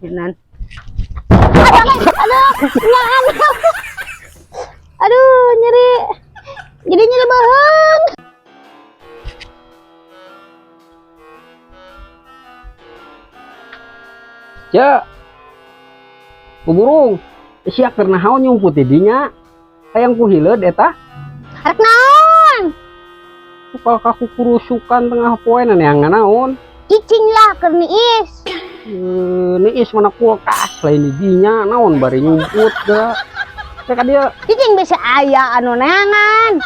Nan. Aduh, nyaan. Aduh, nyeri. Jadi nyeri bahan. Ya, burung, siak karena haun nyumput didinya, hayang ku hileud eta. Harek naon? Supal kaku kurusukan tengah poe neangan naon. Cicing lah keur niis. Niis mana kulkas lain didinya, naon bari nyumput da. Teka dia, Cicing bisa aya anu neangan.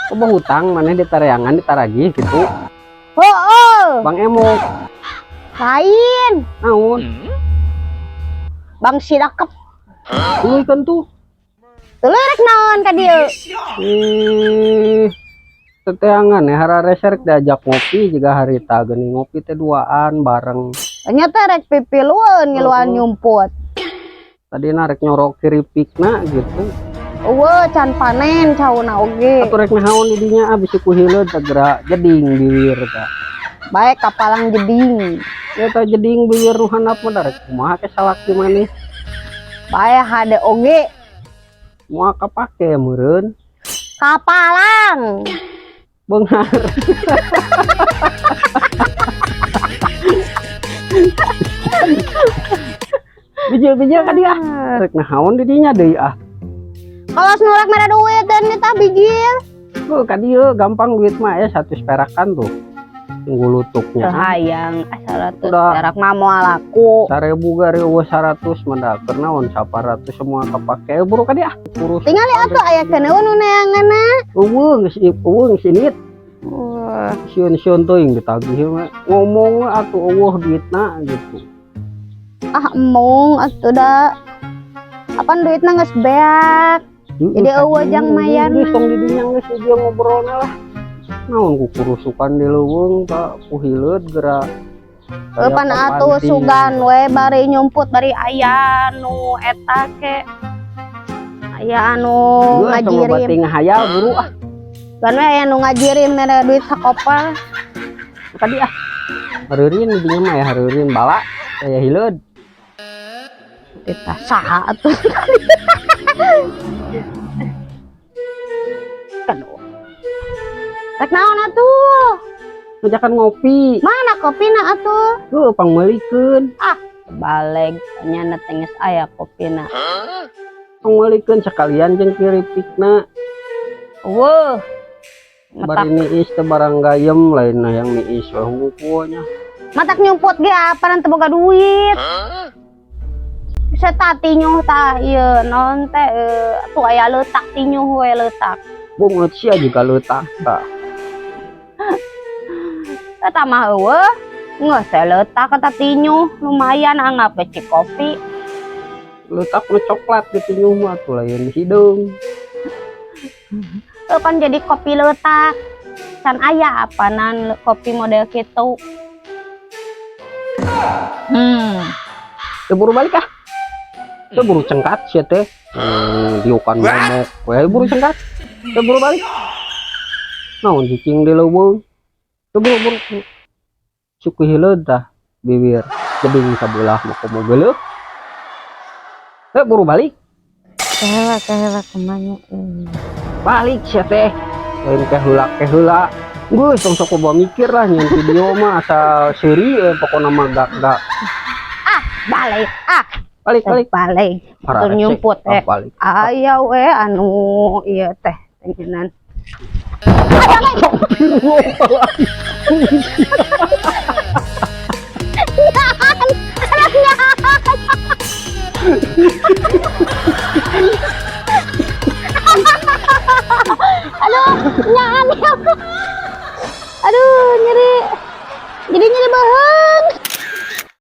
coba hutang mana ditareangan ditaragih gitu. Heueuh. Bang Emo, Lain. naon? Bang Sidakep. Tuluy kan tuh. Tuluy rek naon ka dieu? Teteangan ya harare serek diajak ngopi juga harita geuning ngopi teh duaan bareng. Ternyata rek pipilueun ngiluan nyumput. Tadi narek nyorok kiripikna gitu. Eueuh can panen cauna oge. Atuh rek nahaon didinya abis ku hileud segera jeding bibir ta. Baik kapalang jeding. Ya ta jeding bibir nu handap mah rek kumaha ke salaki maneh. Bae hade oge Moal kapake meureun. kapalang. Beunghar. Bijil-bijil ka dia. Rek nahaon didinya deui ah. Kalau nurak merah duit dan kita bijil. Ka dieu gampang duit mah ya 100 perakan tuh. Tunggu lutuknya. Hayang asal ratus Udah. perak mah moal laku. 1000 gari 100 mendaker naon 400 semua kepake buru ka dia. Kurus. Tinggal atuh aya keneuh nu neanganna. Eueuh geus sinit. Sieun-sieun teuing ditagih mah. Ngomong atuh eueuh duitna gitu. Ah emong atuh da. Apan duitna geus beak. Jadi eueuh jang mayan. Geus tong didinya geus dia ngobrolna lah. Naon ku kurusukan di leuweung ka ku hileud geura. Pan atuh sugan we bari nyumput bari aya nu eta ke. Aya anu ngajirim. Bati ngahayal buru ah. Kan we aya nu ngajirim mere duit sakopal. Tadi ah. Hareureun didinya mah ya hareureun bala aya hileud. Kita saha atuh. Rek naon atuh? Ngajakan ngopi. Mana kopina atuh? Tuh pangmeulikeun. Baleg nyana tenges aya kopina. Pangmeulikeun sekalian jeung kiripikna. Weuh. Bari niis teh barang gayem lain yang niis wah hungkunya. Matak nyumput ge apa teu boga duit. Setati nyuh tah ieu naon teh atuh aya leutak ti nyuh we leutak. Bungut sia juga leutak tah. Eta mah eueuh geus leutak eta ti nyuh lumayan anggap beci kopi. Leutak nu coklat gitu nyuh mah atuh lain hideung. Kan jadi kopi leutak. Can aya apanan kopi model kitu. Teu buru balik ah. Teu buru cengkat sia teh. Diukan momok we buru cengkat. Teu buru balik. Naon cicing di leuweung. Teu buru suku hileud tah bibir jeding sabelah mah komo geuleuh. Teu buru balik. Kehela kemana? Balik sia teh. Lain keheula. Geus tong sok coba mikir lah nyen video mah asal seuri pokona mah gak. Balik Balik. Tur nyumput Balik. aya we anu ieu teh tengenan. Aduh, nyaan. Aduh, nyeri. Jadi nyeri baheula.